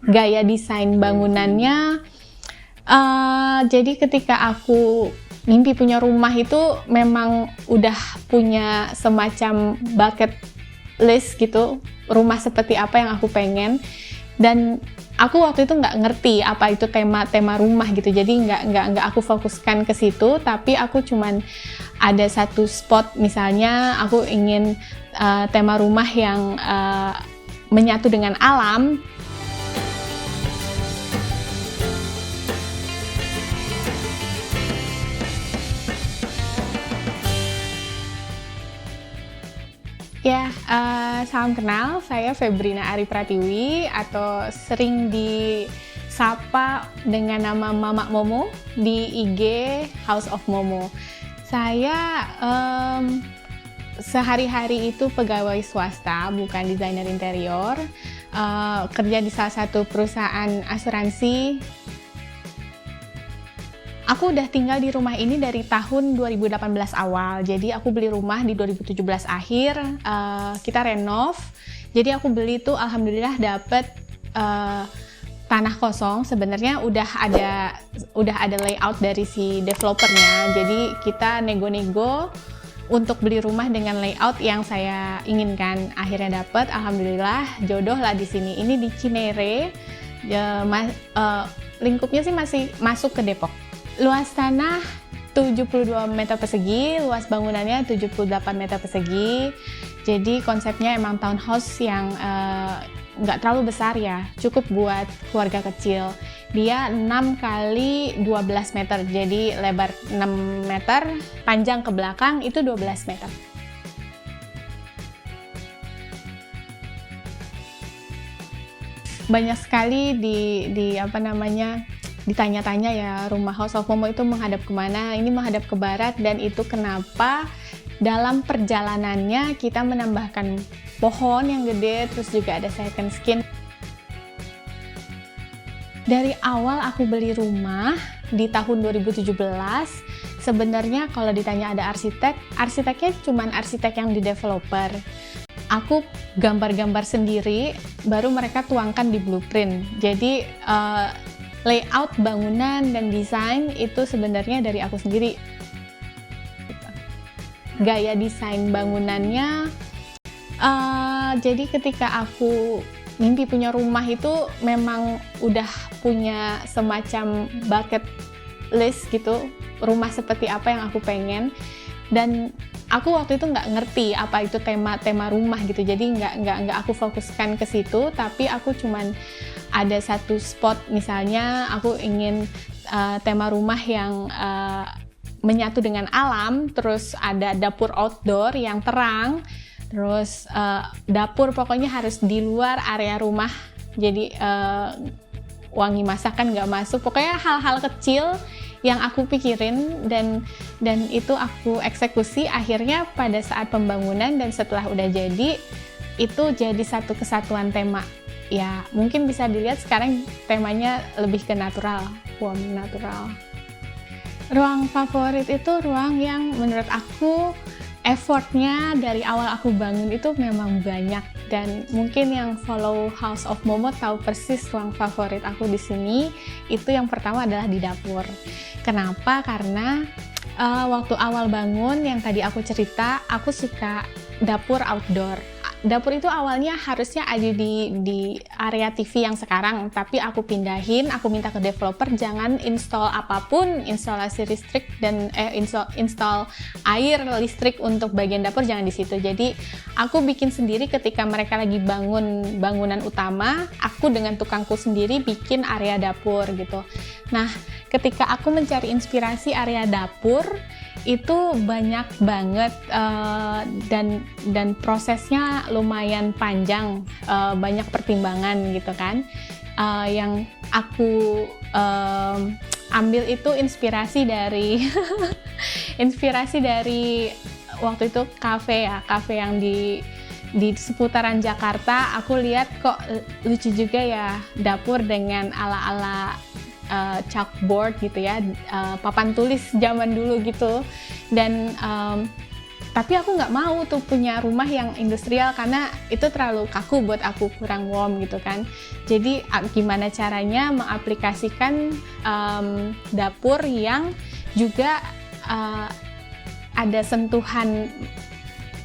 gaya desain bangunannya. Jadi ketika aku mimpi punya rumah itu memang udah punya semacam bucket list gitu, rumah seperti apa yang aku pengen. Dan aku waktu itu nggak ngerti apa itu tema rumah gitu, jadi nggak aku fokuskan ke situ, tapi aku cuman ada satu spot, misalnya aku ingin tema rumah yang menyatu dengan alam. Ya, salam kenal, saya Febrina Ari Pratiwi atau sering disapa dengan nama Mama Momo di IG House of Momo. Saya sehari-hari itu pegawai swasta, bukan desainer interior, kerja di salah satu perusahaan asuransi. Aku udah tinggal di rumah ini dari tahun 2018 awal, jadi aku beli rumah di 2017 akhir, kita renov. Jadi aku beli tuh alhamdulillah dapet tanah kosong, sebenarnya udah ada layout dari si developernya, jadi kita nego-nego untuk beli rumah dengan layout yang saya inginkan. Akhirnya dapet, alhamdulillah jodoh lah di sini. Ini di Cinere, lingkupnya sih masih masuk ke Depok. Luas tanah 72 meter persegi, luas bangunannya 78 meter persegi. Jadi konsepnya emang townhouse yang nggak terlalu besar ya, cukup buat keluarga kecil. Dia 6 kali 12 meter, jadi lebar 6 meter, panjang ke belakang itu 12 meter. Banyak sekali ditanya-tanya ya, rumah House of Momo itu menghadap kemana? Ini menghadap ke barat, dan itu kenapa dalam perjalanannya kita menambahkan pohon yang gede, terus juga ada second skin. Dari awal aku beli rumah di tahun 2017, sebenarnya kalau ditanya ada arsiteknya cuman arsitek yang di developer. Aku gambar-gambar sendiri, baru mereka tuangkan di blueprint. Jadi layout bangunan dan desain itu sebenarnya dari aku sendiri. Gaya desain bangunannya, jadi ketika aku mimpi punya rumah itu memang udah punya semacam bucket list gitu, rumah seperti apa yang aku pengen. Dan aku waktu itu nggak ngerti apa itu tema rumah gitu, jadi nggak aku fokuskan ke situ, tapi aku cuman ada satu spot, misalnya aku ingin tema rumah yang menyatu dengan alam, terus ada dapur outdoor yang terang, terus dapur pokoknya harus di luar area rumah, jadi wangi masakan nggak masuk, pokoknya hal-hal kecil yang aku pikirin dan itu aku eksekusi. Akhirnya pada saat pembangunan dan setelah udah jadi, itu jadi satu kesatuan tema. Ya mungkin bisa dilihat sekarang temanya lebih ke natural, warm natural. Ruang favorit itu ruang yang menurut aku effortnya dari awal aku bangun itu memang banyak, dan mungkin yang follow House of Momo tahu persis ruang favorit aku di sini. Itu yang pertama adalah di dapur. Kenapa? Karena waktu awal bangun yang tadi aku cerita, aku suka dapur outdoor. Dapur itu awalnya harusnya ada di area TV yang sekarang, tapi aku pindahin, aku minta ke developer jangan install apapun, instalasi listrik dan install air listrik untuk bagian dapur jangan di situ. Jadi aku bikin sendiri ketika mereka lagi bangun bangunan utama, aku dengan tukangku sendiri bikin area dapur gitu. Nah, ketika aku mencari inspirasi area dapur, itu banyak banget dan prosesnya lumayan panjang, banyak pertimbangan gitu kan. Yang aku ambil itu inspirasi dari waktu itu kafe yang di seputaran Jakarta. Aku lihat kok lucu juga ya dapur dengan ala-ala chalkboard gitu ya, papan tulis zaman dulu gitu. Dan Tapi aku nggak mau tuh punya rumah yang industrial karena itu terlalu kaku buat aku, kurang warm gitu kan. Jadi gimana caranya mengaplikasikan dapur yang juga ada sentuhan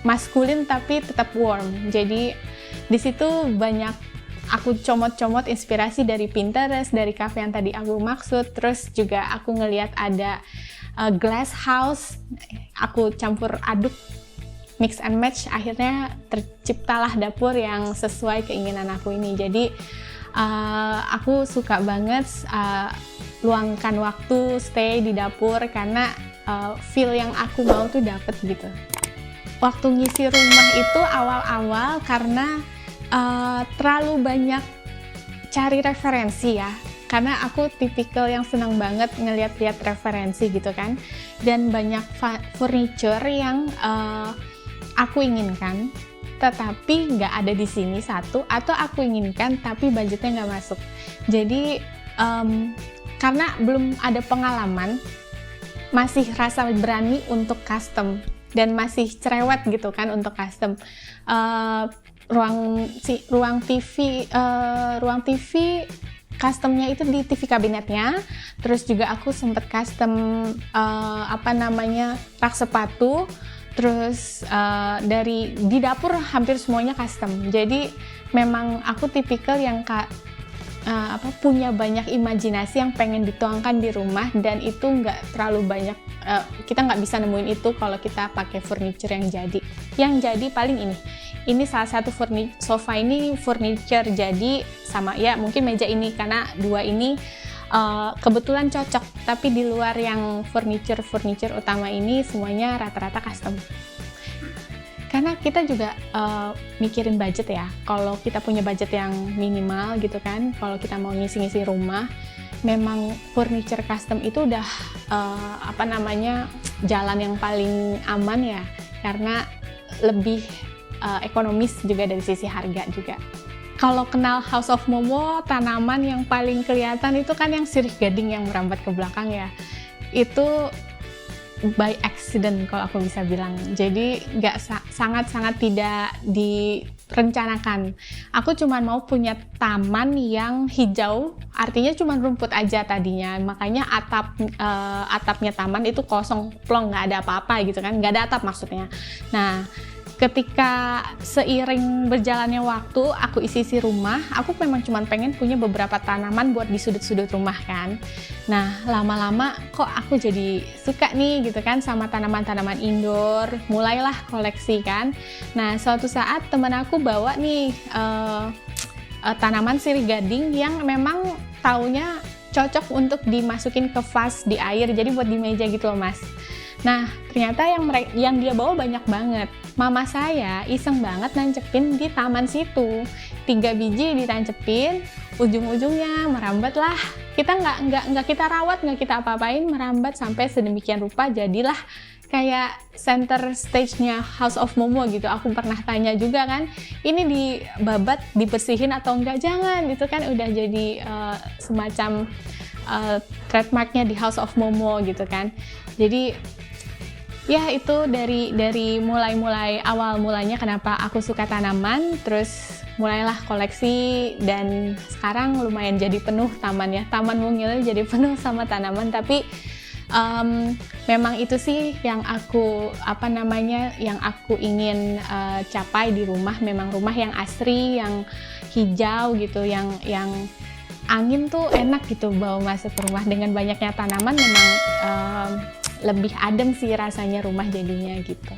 maskulin tapi tetap warm. Jadi di situ banyak aku comot-comot inspirasi dari Pinterest, dari cafe yang tadi aku maksud. Terus juga aku ngelihat ada glass house, aku campur aduk, mix and match, akhirnya terciptalah dapur yang sesuai keinginan aku ini. Jadi aku suka banget luangkan waktu stay di dapur karena feel yang aku mau tuh dapet gitu. Waktu ngisi rumah itu awal-awal karena terlalu banyak cari referensi ya. Karena aku tipikal yang senang banget ngeliat-liat referensi gitu kan. Dan banyak furniture yang aku inginkan, tetapi nggak ada di sini satu, atau aku inginkan tapi budgetnya nggak masuk. Jadi karena belum ada pengalaman, masih rasa berani untuk custom dan masih cerewet gitu kan untuk custom. Ruang TV customnya itu di TV kabinetnya, terus juga aku sempet custom rak sepatu, terus di dapur hampir semuanya custom. Jadi memang aku tipikal yang punya banyak imajinasi yang pengen dituangkan di rumah, dan itu nggak terlalu banyak, kita nggak bisa nemuin itu kalau kita pakai furniture yang jadi. Yang jadi paling ini salah satu sofa ini furniture jadi, sama ya mungkin meja ini, karena dua ini kebetulan cocok, tapi di luar yang furniture utama ini semuanya rata-rata custom. Karena kita juga mikirin budget ya. Kalau kita punya budget yang minimal gitu kan, kalau kita mau ngisi-ngisi rumah, memang furniture custom itu udah jalan yang paling aman ya, karena lebih ekonomis juga dari sisi harga juga. Kalau kenal House of Momo, tanaman yang paling kelihatan itu kan yang sirih gading yang merambat ke belakang ya. Itu by accident kalau aku bisa bilang. Jadi sangat-sangat tidak direncanakan. Aku cuma mau punya taman yang hijau, artinya cuma rumput aja tadinya. Makanya atapnya taman itu kosong, plong, nggak ada apa-apa gitu kan, nggak ada atap maksudnya. Nah, ketika seiring berjalannya waktu, aku isi rumah, aku memang cuma pengen punya beberapa tanaman buat di sudut-sudut rumah kan. Nah, lama-lama kok aku jadi suka nih gitu kan sama tanaman-tanaman indoor, mulailah koleksi kan. Nah, suatu saat temen aku bawa nih tanaman sirih gading yang memang taunya cocok untuk dimasukin ke vas di air, jadi buat di meja gitu loh Mas. Nah, ternyata yang dia bawa banyak banget. Mama saya iseng banget nancepin di taman situ. 3 biji ditancepin, ujung-ujungnya merambat lah. Kita nggak kita rawat, nggak kita apa-apain, merambat sampai sedemikian rupa, jadilah kayak center stage-nya House of Momo gitu. Aku pernah tanya juga kan, ini dibabat, dibersihin atau enggak? Jangan, itu kan udah jadi semacam trademarknya di House of Momo gitu kan. Jadi ya itu dari mulai awal mulanya kenapa aku suka tanaman, terus mulailah koleksi, dan sekarang lumayan jadi penuh tamannya. Taman Mungil jadi penuh sama tanaman, tapi memang itu sih yang aku ingin capai di rumah. Memang rumah yang asri, yang hijau gitu, yang angin tuh enak gitu bawa masuk ke rumah. Dengan banyaknya tanaman memang lebih adem sih rasanya rumah jadinya gitu.